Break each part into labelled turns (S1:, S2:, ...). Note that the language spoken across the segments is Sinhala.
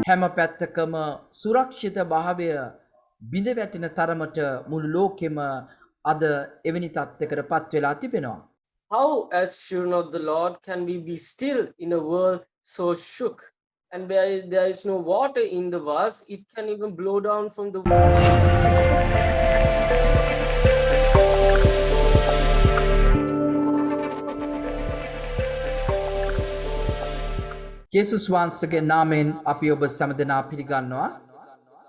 S1: හැම පැත්තකම සුරක්ෂිත භාවය බිඳ වැටෙන තරමට මුළු ලෝකෙම අද එවැනි තත්ත්වයකට පත් වෙලා තිබෙනවා.
S2: How, as children of the Lord, can we be still in a world so shook? And there is no water in the vase, it can even blow down from the
S1: යේසුස් වහන්සේගේ නාමයෙන් අපි ඔබ සැමදෙනා පිළිගන්නවා.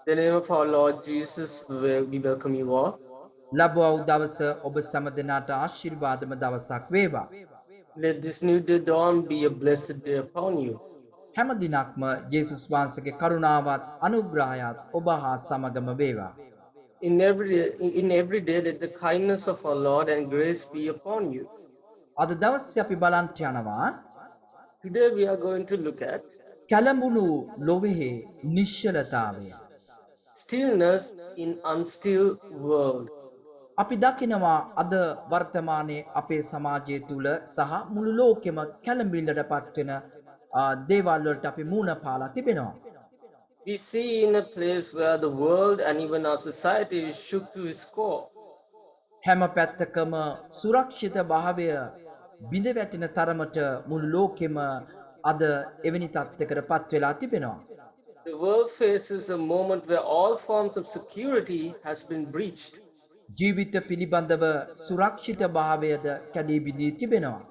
S2: In the name of our Lord Jesus, we welcome you all.
S1: ලැබුවා වූ දවස ඔබ සැමදෙනාට ආශිර්වාදම දවසක් වේවා.
S2: Let this new day dawn be a blessed day upon you.
S1: හැම දිනක්ම යේසුස් වහන්සේගේ කරුණාවත් අනුග්‍රහයත් ඔබ හා සමගම වේවා.
S2: In every day, let the kindness of our Lord and grace be upon you.
S1: අද දවසේ අපි බලන්ට යනවා
S2: Today we are going to look at
S1: කැළඹුණු ලොවෙහි නිශ්චලතාවය.
S2: stillness in unstill world.
S1: අපි දකිනවා අද වර්තමානයේ අපේ සමාජය තුල සහ මුළු ලෝකෙම කැළඹිල්ලට පත්වෙන දේවල් වලට අපි මූණ පාලා තිබෙනවා.
S2: We see in a place where the world and even our society is shook to its core.
S1: හැම පැත්තකම සුරක්ෂිත භාවය බිඳ වැටෙන තරමට මුළු ලෝකෙම අද එවැනි තත්ත්වයකට පත් වෙලා තිබෙනවා.
S2: The world faces a moment where all forms of security has been breached.
S1: ජීවිත පිළිබඳව සුරක්ෂිත භාවයද කැඩී බිඳී තිබෙනවා.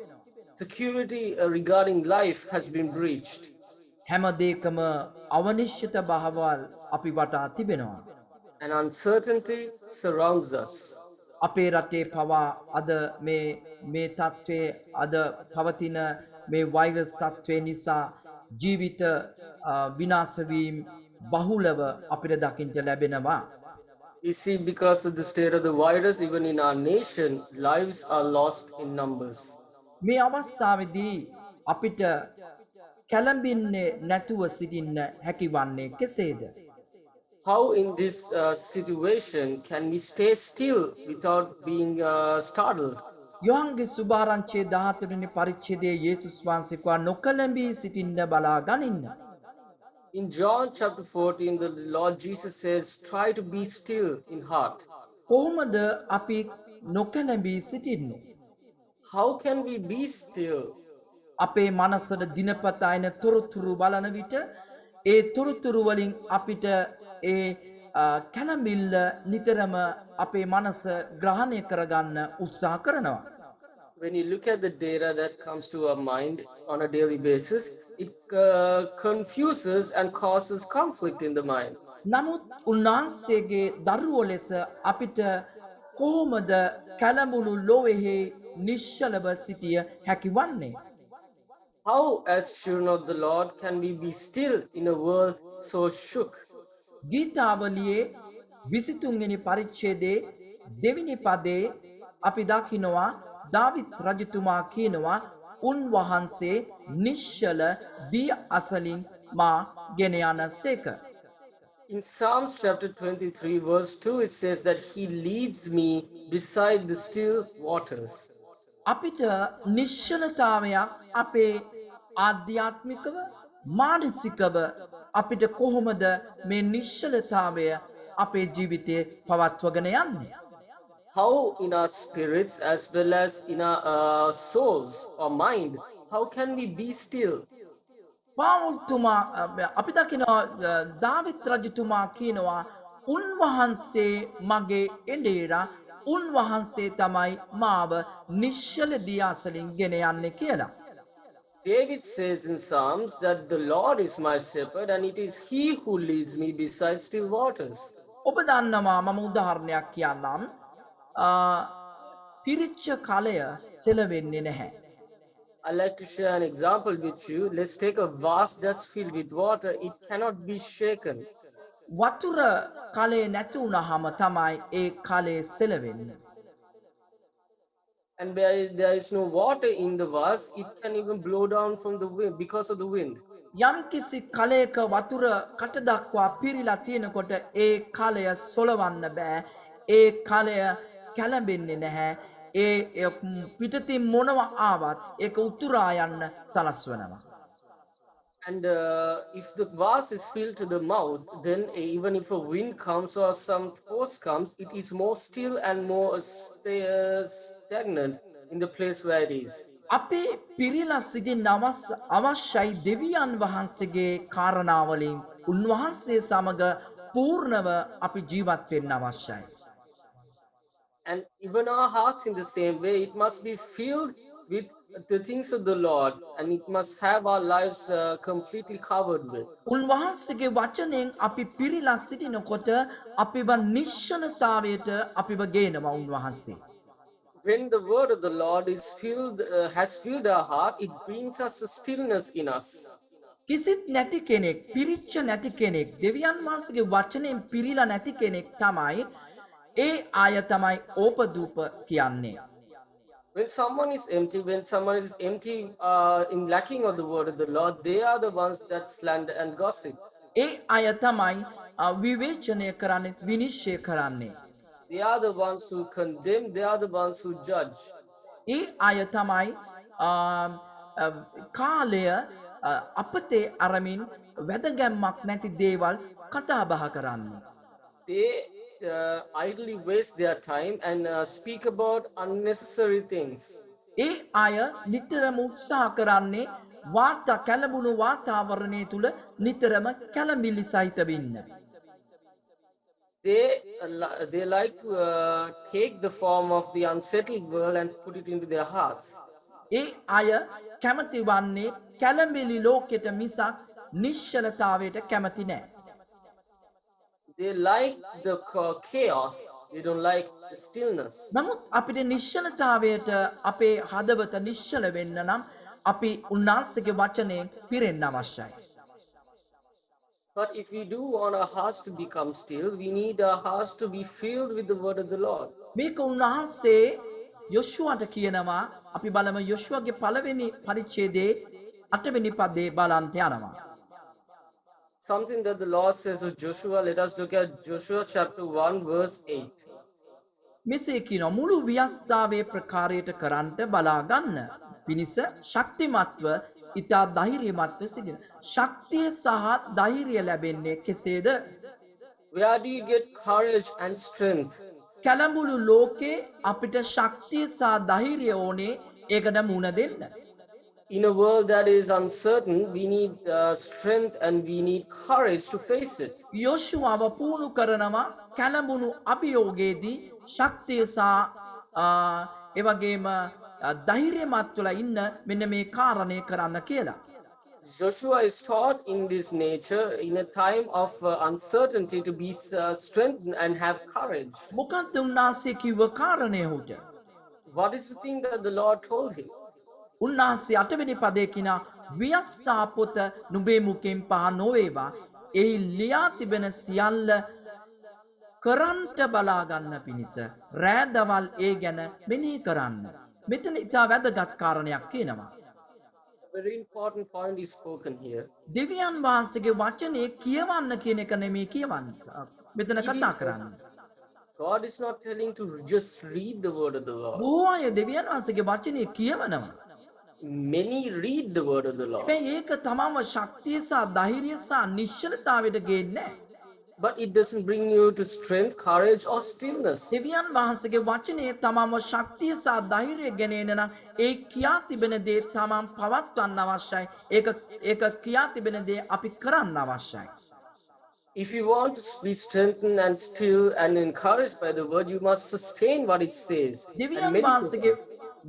S2: Security regarding life has been breached.
S1: හැම දෙයකම අවනිශ්චිත භාවවල් අපි වටා තිබෙනවා.
S2: And uncertainty surrounds us.
S1: අපේ රටේ පවා අද මේ තත්ත්වයේ අද පවතින මේ වෛරස් තත්ත්වය නිසා ජීවිත විනාශ වීම බහුලව අපිට දකින්න ලැබෙනවා.
S2: We see because of the state of the virus, even in our nation, lives are lost in numbers.
S1: මේ අවස්ථාවේදී අපිට කැළඹින්නේ නැතුව සිටින්න හැකිවන්නේ කෙසේද?
S2: How in this situation can we stay still without being startled?
S1: යොහන්ගේ සුභාරංචියේ 14 වෙනි පරිච්ඡේදයේ යේසුස් වහන්සේ කව නොකැළඹී සිටින්න බලා ගනින්න.
S2: In John chapter 14, the Lord Jesus says, try to be still in heart.
S1: කොහොමද අපි නොකැළඹී සිටින්නේ?
S2: How can we be still?
S1: අපේ මනසට දිනපතා එන තොරතුරු බලන විට ඒ තොරතුරු වලින් අපිට ඒ කැළඹිල්ල නිතරම අපේ මනස ග්‍රහණය කරගන්න උත්සාහ කරනවා.
S2: When you look at the data that comes to our mind on a daily basis, it confuses and causes conflict in the mind.
S1: නමුත් උන්වහන්සේගේ දරුවෝ ලෙස අපිට කොහොමද කැළඹුණු ලෝවෙහි නිශ්චලව සිටිය හැකිවන්නේ?
S2: How, as children of the Lord, can we be still in a world so shook?
S1: ගීතාවලියේ 23 වෙනි පරිච්ඡේදයේ දෙවෙනි පදයේ අපි දකිනවා දාවිත් රජතුමා කියනවා උන්වහන්සේ නිශ්චල දිය අසලින් මා ගෙන යනසේක.
S2: In Psalms chapter 23 verse 2, it says that he leads me beside the still waters.
S1: අපිට නිශ්චලතාවයක් අපේ ආධ්‍යාත්මිකව මානසිකව අපිට කොහොමද මේ නිශ්චලතාවය අපේ ජීවිතේ පවත්වගෙන යන්නේ?
S2: How in our spirits as well as in our souls or mind, how can we be still?
S1: පාවුල්තුමා අපි දකිනවා දාවිත් රජතුමා කියනවා උන්වහන්සේ මගේ එඬේරා උන්වහන්සේ තමයි මාව නිශ්චල දිය අසලින් ගෙන යන්නේ කියලා.
S2: David says in Psalms that the Lord is my shepherd and it is he who leads me beside still waters.
S1: ඔබ දන්නවා මම උදාහරණයක් කියන්නම්. පිරිච්ච කලය සෙලවෙන්නේ නැහැ.
S2: I'd like to share an example with you. Let's take a vase that's filled with water. It cannot be shaken.
S1: වතුර කලේ නැති වුනහම තමයි ඒ කලේ සෙලවෙන්නේ.
S2: And there is no water in the vase, it can even blow down from the wind because of the wind.
S1: යම්කිසි කලයක වතුර කට දක්වා පිරීලා තියෙනකොට ඒ කලය සොලවන්න බෑ. ඒ කලය කැළඹෙන්නේ නැහැ. ඒ පිටතින් මොනවා ආවත් ඒක උතුරා යන්න සලස්වනවා.
S2: And if the vase is filled to the mouth, then even if a wind comes or some force comes, it is more still and more stagnant in the place where it is.
S1: අපේ පිරිලා සිටින් අවශ්‍යයි දෙවියන් වහන්සේගේ කාරණාවලින් උන්වහන්සේ සමග පූර්ණව අපි ජීවත් වෙන්න අවශ්‍යයි.
S2: And even our hearts, in the same way, it must be filled with the things of the Lord, and it must have our lives completely covered with.
S1: උන්වහන්සේගේ වචනයෙන් අපි පිරිලා සිටිනකොට අපිව නිශ්චලතාවයට අපිව ගේනවා උන්වහන්සේ.
S2: When the word of the Lord is filled, has filled our heart, it brings us a stillness in us.
S1: කිසිත් නැති කෙනෙක් පිරිච්ච නැති කෙනෙක් දෙවියන් වහන්සේගේ වචනයෙන් පිරීලා නැති කෙනෙක් තමයි ඒ අය තමයි ඕපදූප කියන්නේ.
S2: When someone is empty in lacking of the word of the Lord, they are the ones that slander and gossip.
S1: ඒ අය තමයි විවේචනය කරන්නේ විනිශ්චය කරන්නේ.
S2: They are the ones who condemn, they are the ones who judge.
S1: ඒ අය තමයි කාලය අපතේ අරමින් වැදගැම්මක් නැති දේවල් කතා බහ කරන්නේ.
S2: They idly waste their time and speak about unnecessary things.
S1: ඒ අය නිතරම උත්සාහ කරන්නේ වාර්තා කැළඹුණු වාතාවරණය තුළ නිතරම කැළඹිලි සහිතව ඉන්න.
S2: They like to take the form of the unsettled world and put it into their hearts.
S1: ඒ අය කැමති වන්නේ කැළඹිලි ලෝකෙට මිසක් නිශ්චලතාවයට කැමති නෑ.
S2: They like the chaos, they don't like the stillness.
S1: නමුත් අපිට නිශ්චලතාවයට අපේ හදවත නිශ්චල වෙන්න නම් අපි උන්වහන්සේගේ වචනයෙන් පිරෙන්න අවශ්‍යයි.
S2: But if we do want our hearts to become still, we need our hearts to be filled with the word of the Lord.
S1: මේක උන්වහන්සේ යොෂුවට කියනවා. අපි බලමු යොෂුවගේ පළවෙනි පරිච්ඡේදයේ 8 වෙනි පදේ බලන්ට යනවා.
S2: Something that the Lord says to Joshua. Let us look at Joshua chapter 1 verse 8.
S1: මෙසේ කියනවා මුළු ව්‍යස්ථාවේ ප්‍රකාරයට කරන්ට බලා ගන්න. පිණිස ශක්තිමත්ව ඊතා ධෛර්යමත්ව සිටින. ශක්තිය සහ ධෛර්යය ලැබෙන්නේ කෙසේද?
S2: Where do you get courage and strength?
S1: කැළඹුණු ලෝකේ අපිට ශක්තිය සහ ධෛර්යය ඕනේ ඒකට මුහුණ දෙන්න.
S2: In a world that is uncertain, we need strength and we need courage to face it.
S1: යොෂුවව පුහුණු කරනවා කැළඹුණු අභියෝගයේදී ශක්තිය සහ ඒ වගේම ධෛර්යමත් වෙලා ඉන්න මෙන්න මේ කාරණේ කරන්න කියලා.
S2: Joshua is taught in this nature in a time of uncertainty to be strengthened and have courage.
S1: මොකක්ද උන්වහන්සේ කිව්ව කාරණය උට?
S2: What is the thing that the Lord told him?
S1: උන්වහන්සේ 8 වෙනි පදේ කියනවා ව්‍යස්ථා පොත නුඹේ මුකෙන් පහ නොවේවා. එහි ලියා තිබෙන සියල්ල කරන්ට බලා ගන්න පිණිස රැදවල් ඒ ගැන මෙනෙහි කරන්න. මෙතන ඉතා වැදගත් කාරණයක් කියනවා.
S2: A very important point is spoken here.
S1: දෙවියන් වහන්සේගේ වචනේ කියවන්න කියන එක නෙමෙයි කියවන්න. මෙතන කතා කරන්නේ.
S2: God is not telling to just read the word of the Lord.
S1: බොහෝ අය දෙවියන් වහන්සේගේ වචනේ කියවනවා.
S2: Many read the word of the Lord.
S1: හැබැයි ඒක තමම ශක්තිය සහ ධෛර්යය සහ නිශ්චලතාවයට ගේන්නේ නැහැ.
S2: But it doesn't bring you to strength, courage, or stillness.
S1: දෙවියන් වහන්සේගේ වචනේ තමම ශක්තිය සහ ධෛර්යය ගෙනෙන්න නම් ඒ කියා තිබෙන දේ තමන් පවත්වන්න අවශ්‍යයි. ඒක කියා තිබෙන දේ අපි කරන්න අවශ්‍යයි.
S2: If you want to be strengthened and still and encouraged by the word, you must sustain what it says.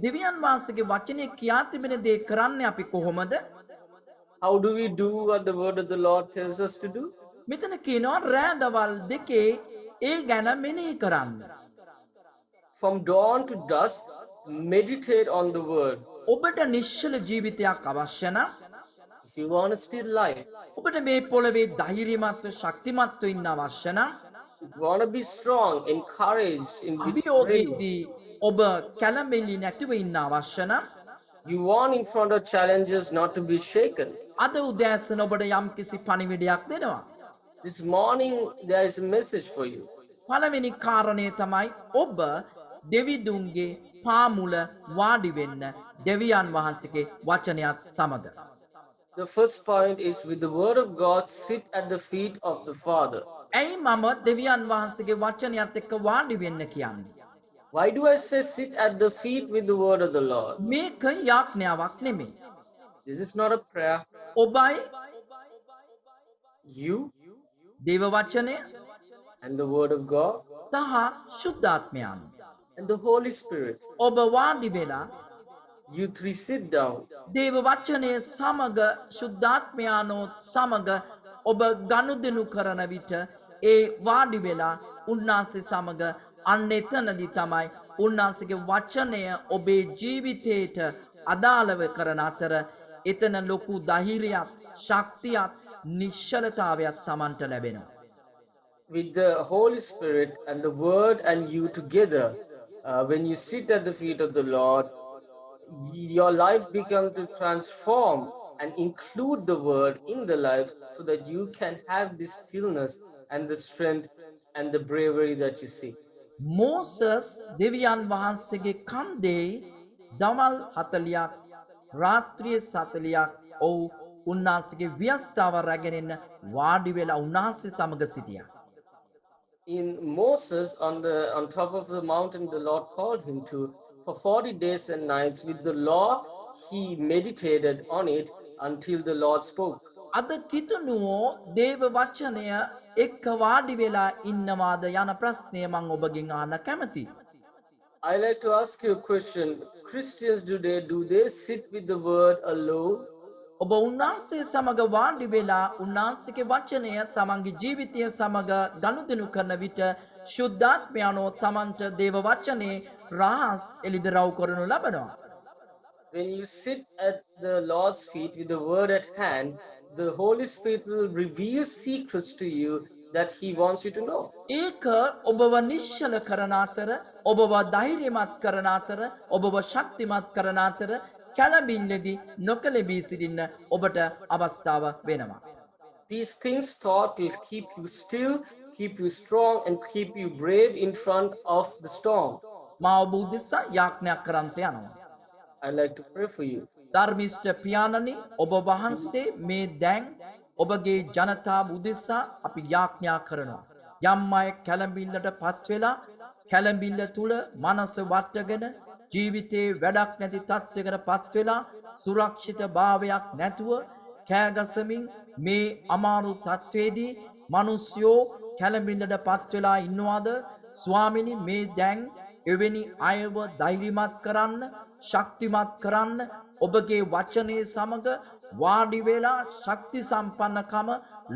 S1: දෙවියන් වහන්සේගේ වචනේ කියා තිබෙන දේ කරන්නේ අපි කොහොමද?
S2: How do we do what the word of the Lord tells us to do?
S1: මෙතන කියනවා රැදවල් දෙකේ ඒ ගැන මෙනෙහි කරන්න.
S2: From dawn to dusk, meditate on the word.
S1: ඔබට නිශ්චල ජීවිතයක් අවශ්‍ය නම්
S2: If you want a still life,
S1: ඔබට මේ පොළවේ ධෛර්යමත්ව ශක්තිමත්ව ඉන්න අවශ්‍ය නම්
S2: if you want to be strong, encouraged, in
S1: අභියෝගයේදී ඔබ කැළඹෙන්නේ නැතිව ඉන්න අවශ්‍ය නම්
S2: you want in front of challenges not to be shaken.
S1: අද උදෑසන ඔබට යම්කිසි පණිවිඩයක් දෙනවා.
S2: This morning there is a message for you.
S1: පළවෙනි කාරණය තමයි ඔබ දෙවිදුන්ගේ පාමුල වාඩි වෙන්න දෙවියන් වහන්සේගේ වචනයත් සමග.
S2: The first point is with the word of God, sit at the feet of the Father.
S1: ඇයි මම දෙවියන් වහන්සේගේ වචනයත් එක්ක වාඩි වෙන්න කියන්නේ?
S2: Why do I say sit at the feet with the word of the Lord?
S1: මේක යාඥාවක් නෙමෙයි.
S2: This is not a prayer.
S1: ඔබයි
S2: You
S1: දේව වචනය
S2: and the word of God
S1: සහ ශුද්ධාත්මයන්.
S2: and the Holy Spirit.
S1: ඔබ වාඩි වෙලා
S2: You three sit down.
S1: දේව වචනය සමග ශුද්ධාත්මයානොත් සමග ඔබ ගනුදෙනු කරන විට ඒ වාඩි වෙලා උන්වහන්සේ සමග අන්න එතනදී තමයි උන්වහන්සේගේ වචනය ඔබේ ජීවිතයට අදාළව කරන අතර එතන ලොකු ධෛර්යයක් ශක්තියක් නිශ්චලතාවයක් Tamanට ලැබෙනවා.
S2: With the Holy Spirit and the word and you together, when you sit at the feet of the Lord, your life becomes to transform and include the word in the life so that you can have this stillness and the strength and the bravery that you see.
S1: Moses දෙවියන් වහන්සේගේ කන්දේ දවල් 40ක් රාත්‍රියේ 40ක් ඔව් උන්වහන්සේගේ ව්‍යස්ථාව රැගෙන වාඩි වෙලා උන්වහන්සේ සමග සිටියා.
S2: In Moses on top of the mountain, the Lord called him to for 40 days and nights with the law. He meditated on it until the Lord spoke.
S1: අද කිතුනුවෝ දේව වචනය එක්ක වාඩි වෙලා ඉන්නවාද යන ප්‍රශ්නය මම ඔබගෙන් අහන්න කැමතියි.
S2: I like to ask you a question. Christians today, do they sit with the word alone?
S1: ඔබ උන්වහන්සේ සමග වාඩි වෙලා උන්වහන්සේගේ වචනය තමන්ගේ ජීවිතය සමග ගනුදෙනු කරන විට ශුද්ධාත්මයන්ෝ තමන්ට දේව වචනේ රහස් එළිදරව් කරනු ලබනවා.
S2: When you sit at the Lord's feet with the word at hand, the Holy Spirit will reveal secrets to you that He wants you to know.
S1: ඒක ඔබව නිශ්චල කරන අතර ඔබව ධෛර්යමත් කරන අතර ඔබව ශක්තිමත් කරන අතර කලබිල්ලේදී නොකලබී සිටින්න ඔබට අවස්ථාව වෙනවා.
S2: These things thought will keep you still, keep you strong, and keep you brave in front of the storm.
S1: මා ඔබ උදෙසා යාඥා කරන්ට යනවා.
S2: I like to pray for you.
S1: ධර්මිෂ්ඨ පියාණනි ඔබ වහන්සේ මේ දැන් ඔබගේ ජනතාව උදෙසා අපි යාඥා කරනවා. යම් අය කැළඹිල්ලට පත් වෙලා කැළඹිල්ල තුල මනස වටගෙන ජීවිතේ වැඩක් නැති තත්ත්වයකට පත් වෙලා සුරක්ෂිත භාවයක් නැතුව කෑගසමින් මේ අමාරු තත්ත්වයේදී මිනිස්යෝ කැළඹිල්ලට පත් වෙලා ඉන්නවාද ස්වාමිනී මේ දැන් එවැනි අයව ධෛර්යමත් කරන්න ශක්තිමත් කරන්න ඔබගේ වචනේ සමග වාඩි වෙලා ශක්ති සම්පන්නකම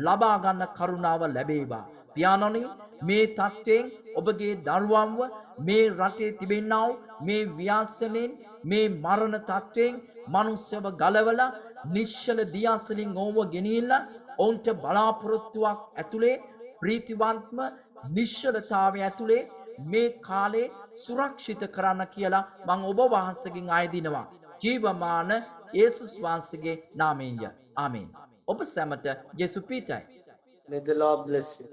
S1: ලබා ගන්න කරුණාව ලැබේවා. පියාණනි මේ තත්ත්වයෙන් ඔබගේ දරුවන්ව මේ රටේ තිබෙනා වූ මේ ව්‍යාසනෙන් මේ මරණ තත්ත්වයෙන් මනුස්සයව ගලවලා නිශ්චල දියාසලින් ඔව්ව ගෙනිහිල්ලා ඔවුන්ට බලාපොරොත්තුවක් ඇතුලේ ප්‍රීතිවන්තම නිශ්චලතාවය ඇතුලේ මේ කාලේ සුරක්ෂිත කරන්න කියලා මම ඔබ වහන්සේගෙන් ආයදිනවා. ජීවමාන යේසුස් වහන්සේගේ නාමයෙන්ය. ආමේන්. ඔබ සැමට යේසු පීඨයි.
S2: May the Lord bless you.